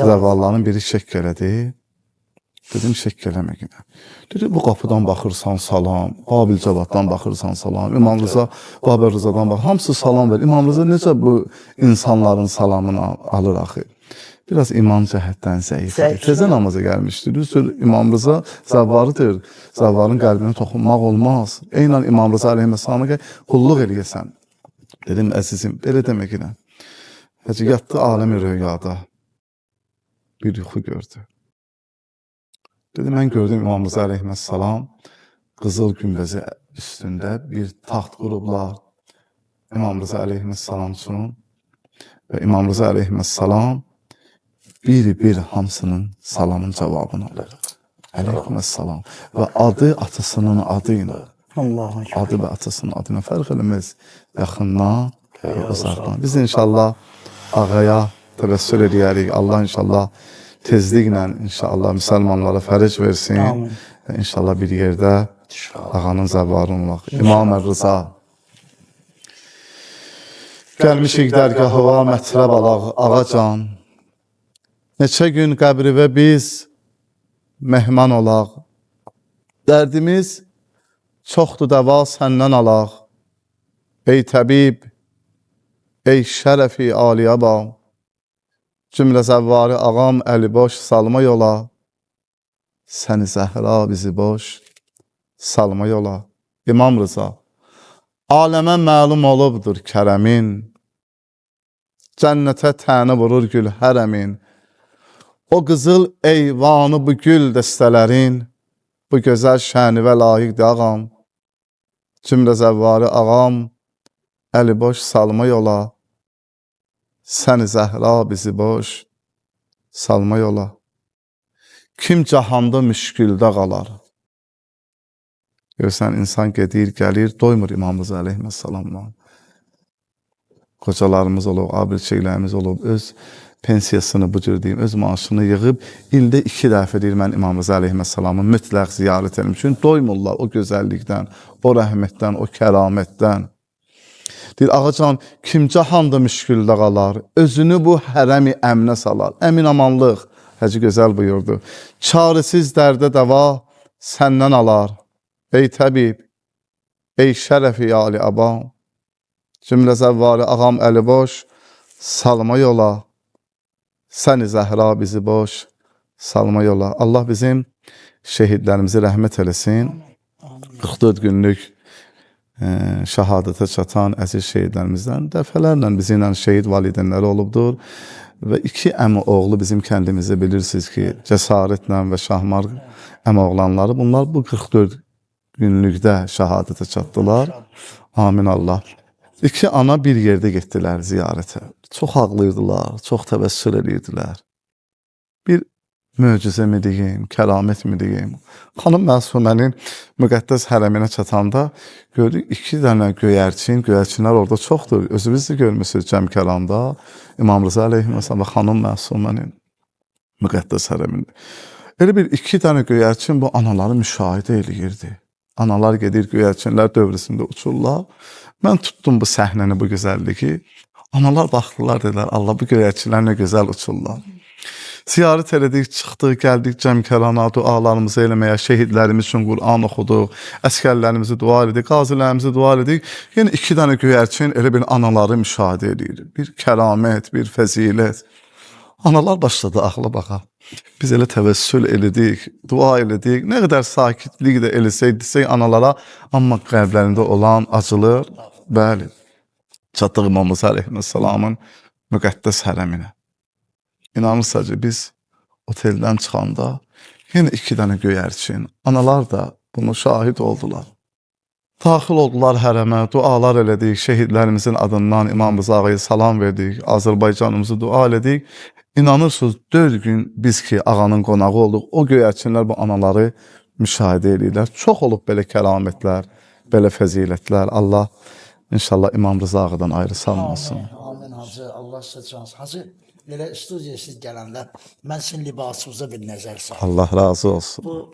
Zəvvalların biri şəkk elədi. Dedim, şəkk eləmə yenə. Dedi, bu qapıdan baxırsan salam, Babil Cavaddan baxırsan salam, İmam Rıza, Babel Rızadan baxır, hamısı salam verir. İmam Rıza necə bu insanların salamını alır axı? Biraz iman cəhətdən zəifdir. Tezə namaza gəlmişdir. Düzdür, İmam Rıza zəvvarıdır. Zəvvarın qəlbinə toxunmaq olmaz. Eynən İmam Rıza əleyhissalama qulluq eləyəsən. Dedim, əzizim, belə demək ilə. Həcə yatdı aləmi rüyada. Bir yuxu gördü. Dedim, mən gördüm İmam Rıza əleyhissalam qızıl günbəzi üstündə bir taxt qurublar. İmam Rıza əleyhissalam üçün və İmam Rıza əleyhissalam bir hamısının salamın cavabını alır. Əleyhissalam. Və adı atasının adı ilə. Adı və atasının adına fərq eləməz. Yaxından, uzaqdan. Biz inşallah ağaya təvəssül edərik. Allah inşallah tezliklə inşallah müsəlmanlara fərc versin. Və inşallah bir yerdə ağanın zəvvarını olaq. İmam Rıza. Gəlmişik dərgahıva mətrəb alaq ağacan. Neçə gün qəbrivə biz mehman olaq. Dərdimiz çoxdur dəva səndən alaq. Ey təbib, ey şərəfi aliyəba, cümlə zəvvarı ağam əli boş salma yola. Səni Zəhra bizi boş salma yola. İmam Rıza, aləmə məlum olubdur kərəmin, cənnətə təni vurur gül hərəmin. O qızıl eyvanı bu gül dəstələrin, bu gözəl şənivə layiqdir ağam. Cümlə zəvvarı ağam, əli boş salma yola. Səni Zəhra bizi boş salma yola. Kim cahanda müşküldə qalar? Görsən, insan gedir, gəlir, doymur İmam Rıza əleyhissalamla. Qocalarımız olub, abilçəklərimiz olub, öz pensiyasını bu cür deyim, öz maaşını yığıb, ildə 2 dəfə deyir, mən İmam Rıza əleyhissalamı mütləq ziyarət edim. Çünki doymurlar o gözəllikdən, o rəhmətdən, o kəramətdən. Deyir, ağacan, kim cahanda müşküldə qalar, özünü bu hərəmi əmnə salar. Əmin amanlıq, Hacı Gözəl buyurdu. Çarəsiz dərdə dəva səndən alar. Ey təbib, ey şərəfi Ali Abam, cümlə zəvvarı ağam Əliboş, salma yola, səni Zəhra bizi boş, salma yola. Allah bizim şehidlərimizi rəhmət eləsin. 44 günlük şəhadətə çatan əziz şehidlərimizdən dəfələrlə bizimlə şehid valideynləri olubdur. Və 2 əmi oğlu bizim kəndimizdə bilirsiniz ki, cəsarətlə və şahmar əmi oğlanları bunlar bu 44 günlükdə şəhadətə çatdılar. Amin Allah. 2 ana bir yerdə getdilər ziyarətə. Çox ağlayırdılar, çox təvəssül edirdilər. Bir möcüzə mi deyim, kəramət mi deyim? Xanım Məsumənin müqəddəs hərəminə çatanda gördük 2 dənə göyərçinlər orada çoxdur. Özünüz də görmüsünüz Cəmkəranda, İmam Rıza əleyhissalam və xanım Məsumənin müqəddəs hərəmində. Elə bir 2 dənə göyərçin bu anaları müşahidə eləyirdi. Analar gedir göyərçinlər dövrüsündə uçurlar. Mən tutdum bu səhnəni, bu gözəlliyi. Analar baxdılar, dedilər, Allah bu göyərçinlər nə gözəl uçurlar. Ziyarət elədik, çıxdıq, gəldik Cəmkərana, dualarımızı eləməyə, şehidlərimiz üçün Qur'an oxuduq, əskərlərimizi dua elədik, qazilərimizi dua elədik. Yenə 2 dənə göyərçin elə bir anaları müşahidə edir. Bir kəramət, bir fəzilət. Analar başladı ağla baxa. Biz elə təvəssül elədik, dua elədik. Nə qədər sakitlik də eləsək analara, amma qəlblərində olan acılır. Bəli, çatdıq İmam Rıza əleyhissalamın müqəddəs hərəminə. İnanırsınız ki, biz oteldən çıxanda yenə 2 dənə göyərçin, analar da bunu şahid oldular. Daxil oldular hərəmə, dualar elədik, şehidlərimizin adından İmam Rıza ağaya salam verdik, Azərbaycanımızı dua elədik. İnanırsınız 4 gün biz ki ağanın qonağı olduq, o göyərçinlər bu anaları müşahidə edirlər. Çox olub belə kəramətlər, belə fəzilətlər. Allah inşallah İmam Rıza ağadan ayrı salmasın. Amin Hacı, Allah sizə cansın. Hacı, elə studiyaya siz gələndə mən sizin libasınıza bir nəzər saldım. Allah razı olsun. Bu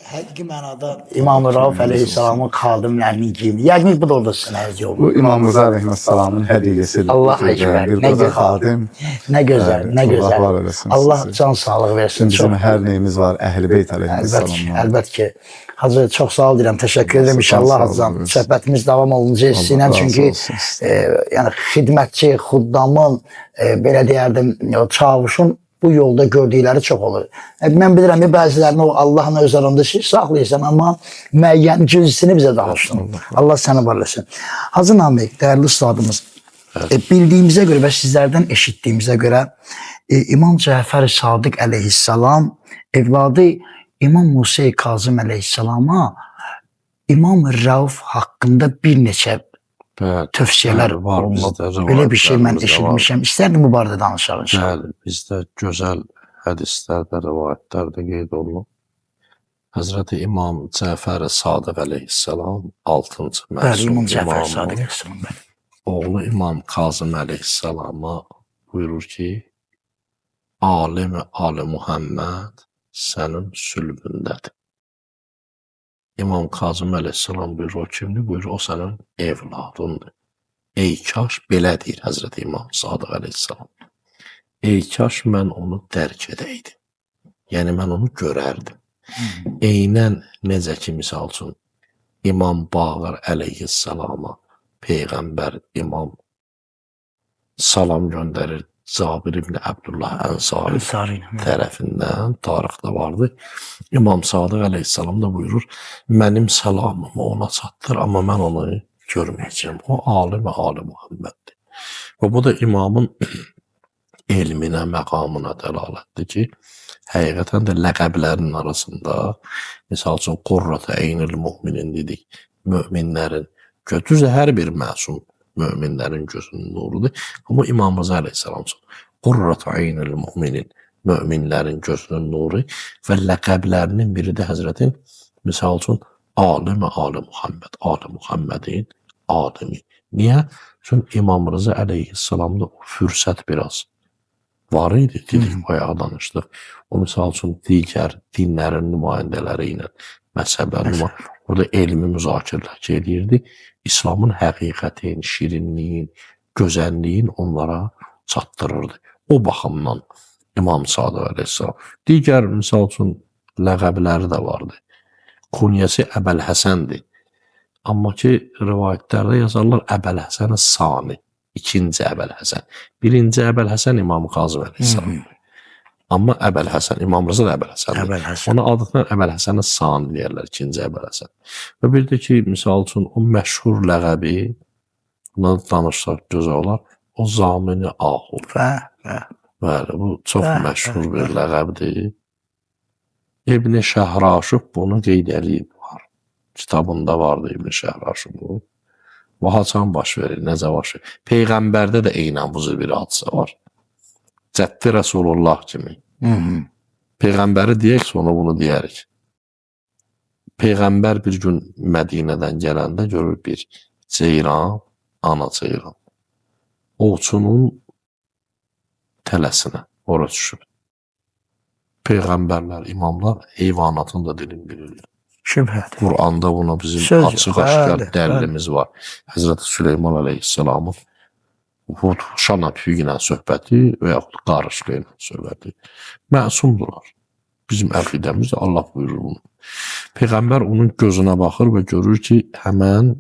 həqiqi mənada İmam Rauf əleyhissalamın xadimlərinin geyimi. Yəqin bu da orada sizin hədiyyə oldu. Bu İmam Rıza əleyhissalamın hədiyyəsidir. Allah əkbər, Bir qoca xadim. Nə gözəl, nə Allah var gözəl. eləsin Allah sizi. can sağlığı versin. Bizim hər neyimiz var, Əhl-i Beyt Əlbət ki, əleyhissalamdan. əlbət ki. Hacı çox sağ ol deyirəm, təşəkkür edirəm inşallah Hacıcan. Söhbətimiz davam olunca sizlə razı çünki olsun. yəni xidmətçi, xuddamın, belə deyərdim, o çavuşun bu yolda gördükləri çox olur. Mən bilirəm ki, bəzilərini o Allahla öz aranda saxlayırsan, amma müəyyən cüzisini bizə danışdın. Allah səni var eləsin. Hacı Namiq, dəyərli ustadımız, bildiyimizə görə və sizlərdən eşitdiyimizə görə İmam Cəfər Sadiq əleyhissalam evladı İmam Musa Kazım əleyhissalama İmam Rauf haqqında bir neçə tövsiyələr var olunub. bizdə, Belə bir şey mən rivayətlərimizdə eşitmişəm. İstərdim bu barədə danışaq inşallah. Bəli, bizdə gözəl hədislərdə, rivayətlərdə qeyd olunub. Həzrəti İmam Cəfər Sadiq əleyhissalam 6-cı Bəli, İmam məsum Cəfər imamı, Sadiq əleyhissalam. bəli. oğlu İmam Kazım əleyhissalama buyurur ki, Alim-i Ali Muhammed sənin sülbündədir. İmam Kazım əleyhissalam buyurur, o kimdir? Buyurur, o sənin evladındır. Ey kaş, belə deyir Həzrəti İmam Sadiq əleyhissalam. Ey kaş mən onu dərk edəydim. Yəni mən onu görərdim. Eynən necə ki, misal üçün, İmam Bağır əleyhissalama Peyğəmbər İmam salam göndərir Cabir ibn Abdullah Ənsari tərəfindən, tarixdə vardı. İmam Sadiq əleyhissalam da buyurur, mənim salamımı ona çatdır, amma mən onu görməyəcəm. O alim və Ali Muhammeddir. Və bu da imamın elminə, məqamına dəlalətdir ki, həqiqətən də ləqəblərin arasında, misal üçün, Qurrat-ı Eynil Müminin dedik, möminlərin, düzə hər bir məsum möminlərin gözünün nurudur. Amma İmam Rıza əleyhissalam üçün Qurrat-ı Eynil Müminin, möminlərin gözünün nuru və ləqəblərinin biri də Həzrətin, misal üçün, Alim-i Ali Muhammed, Ali Muhammedin alimi. Niyə? Çünki İmam Rıza əleyhissalamda o fürsət biraz var idi, dedik, bayağı danışdıq. O, misal üçün, digər dinlərin nümayəndələri ilə, məzhəblərin Orada elmi müzakirələr edirdi. İslamın həqiqətin, şirinliyin, gözəlliyin onlara çatdırırdı. O baxımdan İmam Sadiq əleyhissalam. Digər misal üçün ləqəbləri də vardı. Kunyəsi Əbəlhəsəndir. Amma ki, rivayətlərdə yazarlar Əbəlhəsən Sani. İkinci Əbəlhəsən. Birinci Əbəlhəsən İmam Kazım əleyhissalam. Amma Əbəlhəsən, İmam Rıza da Əbəlhəsəndir. Əbəlhəsən. Ona adından Əbəlhəsən Sani deyərlər, ikinci Əbəlhəsən. Və bir də ki, misal üçün o məşhur ləqəbi, buna danışsaq gözəl olar, o Zamini Ahul. Bəli, bu çox məşhur bir ləqəbdir. İbn-i Şəhraşıb bunu qeyd edib var. Kitabında vardı İbn-i Şəhraşıb bu. Bu haçan baş verir, necə baş verir? Peyğəmbərdə də eynən bu bir hadisə var. Cəddi Rəsulullah kimi. Peyğəmbəri deyək, sonra bunu deyərik. Peyğəmbər bir gün Mədinədən gələndə görür bir ceyran, ana ceyran. Ovçunun tələsinə ora düşüb. Peyğəmbərlər, imamlar heyvanatın da dilini bilirlər. Şübhədir. Qur'anda buna bizim Söz yox, açıq-aşkar bəli, dəlilimiz var. Həzrəti Süleyman əleyhissalamın bu şana tüyü ilə söhbəti və yaxud qarışlı ilə söhbəti məsumdurlar. Bizim əqidəmiz də Allah buyurur bunu. Peyğəmbər onun gözünə baxır və görür ki, həmən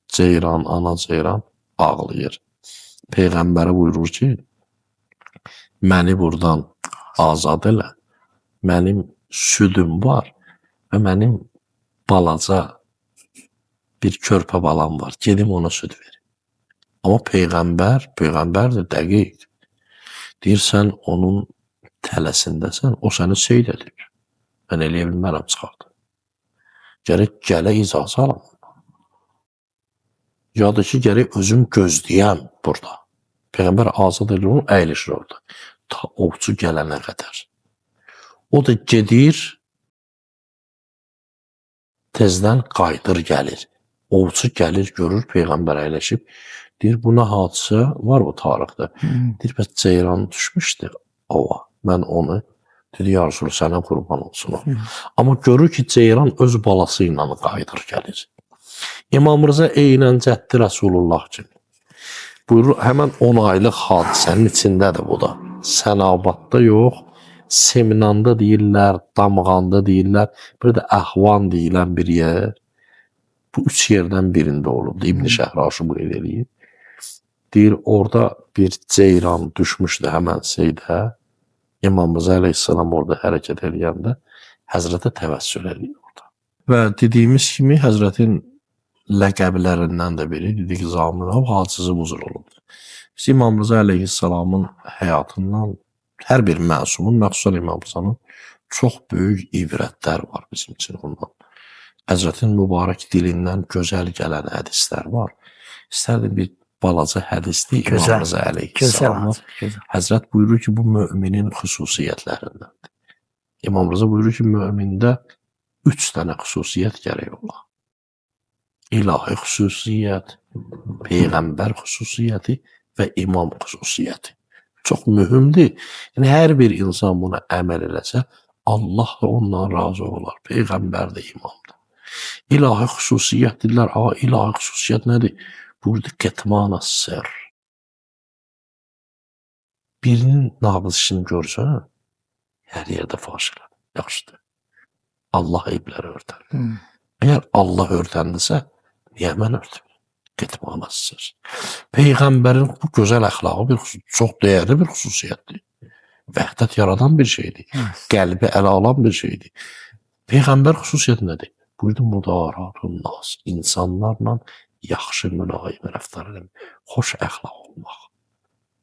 ceyran, ana ceyran ağlayır. Peyğəmbərə buyurur ki, məni buradan azad elə, mənim südüm var və mənim balaca bir körpə balam var, gedim ona süd verim. Amma Peyğəmbər də dəqiq. Deyirsən, onun tələsindəsən, o səni seyd edir. Mən eləyə bilmərəm çıxardım. Gərək gələ icazə alam. Ya da ki, gərək özüm gözləyəm burada. Peyğəmbər azad edir, onu əyləşir orada. Ta ovçu gələnə qədər. O da gedir, tezdən qayıdır gəlir. Ovçu gəlir, görür, Peyğəmbər əyləşib. Deyir, buna hadisə var bu tarixdə. Deyir, bəs ceyran düşmüşdü ova. Mən onu, dedi, ya Rasul, sənə qurban olsun o. Amma görür ki, ceyran öz balası ilə qayıdır gəlir. İmam Rıza eynən cəddi Rəsulullah kimi. Buyurur, həmən 10 aylıq hadisənin içindədir bu da. Sənabadda yox, Seminanda deyirlər, Damğanda deyirlər, bir də Əhvan deyilən bir yer. Bu 3 yerdən birində olubdu. İbn-i Şəhraşı bu eləyir. Deyir, orada bir ceyran düşmüşdü həmən seydə. İmam Rıza əleyhissalam orada hərəkət eləyəndə Həzrətə təvəssül eləyir orada. Və dediyimiz kimi Həzrətin ləqəblərindən də biri, dedik, Zaminov hadisəsi buzur olubdur. Biz İmam Rıza əleyhissalamın həyatından hər bir məsumun, məxsusən İmam Rızanın çox böyük ibrətlər var bizim üçün ondan. Həzrətin mübarək dilindən gözəl gələn hədislər var. İstərdim bir balaca hədisdir İmam Rıza əleyhissalamın. Həzrət buyurur ki, bu müminin xüsusiyyətlərindəndir. İmam Rıza buyurur ki, mümində 3 dənə xüsusiyyət gərək ola. İlahi xüsusiyyət, Peyğəmbər xüsusiyyəti və imam xüsusiyyəti. Çox mühümdür. Yəni, hər bir insan buna əməl eləsə, Allah da ondan razı olar. Peyğəmbər də imamdır. İlahi xüsusiyyət deyirlər. İlahi xüsusiyyət nədir? Burada ketmana sır. Birinin nağız işini görsən, hər yerdə faş elə. Yaxşıdır. Allah eybləri örtər. Əgər Allah örtəndirsə, niyə mən örtüm? Ketmana sır. Peyğəmbərin bu gözəl əxlaqı çox dəyərli bir xüsusiyyətdir. Vəhdət yaradan bir şeydir. Qəlbi ələ alan bir şeydir. Peyğəmbər xüsusiyyəti nədir? Buyurdu, mudaratun nas. İnsanlarla yaxşı mülayim rəftar eləmək. Xoş əxlaq olmaq.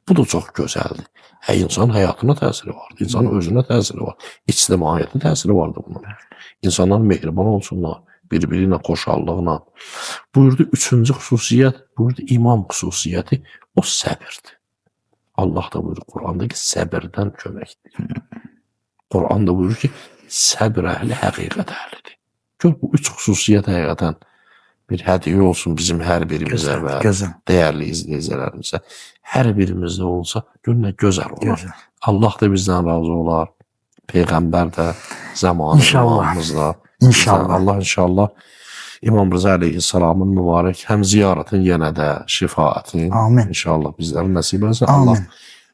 Bu da çox gözəldir. İnsanın həyatına təsiri var. İnsanın özünə təsiri var. İctimaiyyətə təsiri vardır bunun. İnsanlar mehriban olsunlar. Bir-biri ilə xoşallıqla. Buyurdu, 3-cü xüsusiyyət, buyurdu, imam xüsusiyyəti, o səbirdir. Allah da buyurur Qur'anda ki, səbirdən köməkdir. Qur'anda buyurur ki, səbir əhli həqiqət əhlidir. Gör, bu 3 xüsusiyyət həqiqətən bir hədiyyə olsun bizim hər birimizə və dəyərli izləyicilərimizə. Hər birimizdə olsa, gör nə gözəl olar. Allah da bizdən razı olar. Peyğəmbər də zamanımızda. İnşallah. Allah inşallah İmam Rıza Aleyhisselamın mübarək həm ziyarətin, yenə də şifaətin. Amin. İnşallah bizlərin nəsib etsin. Amin. Allah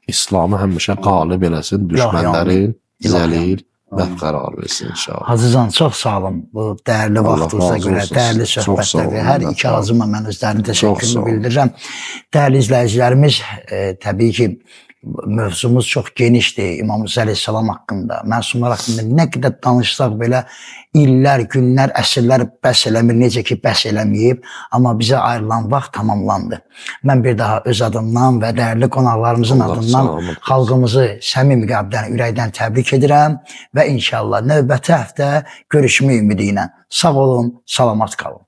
İslamı həmişə qalib eləsin, düşmənlərin zəlil və qərar versin inşallah. Hacıcan, çox sağ olun bu dəyərli Allah vaxtınıza razı görə, olsun. dəyərli Çox sağ olun, söhbətlərə. Hər Allah iki sağ olun. hacıma mən özlərinin Çox sağ təşəkkürümü olun. bildirirəm. Dəyərli izləyicilərimiz, təbii ki, mövzumuz çox genişdir İmam Rıza Aleyhisselam haqqında. Məsumlar haqqında nə qədər danışsaq belə illər, günlər, əsrlər bəs eləmir, necə ki bəs eləməyib. Amma bizə ayrılan vaxt tamamlandı. Mən bir daha öz adımdan və dəyərli qonaqlarımızın Allah adından salamat olsun. xalqımızı səmimi qəlbdən, ürəkdən təbrik edirəm və inşallah növbəti həftə görüşmək ümidi ilə sağ olun, salamat qalın.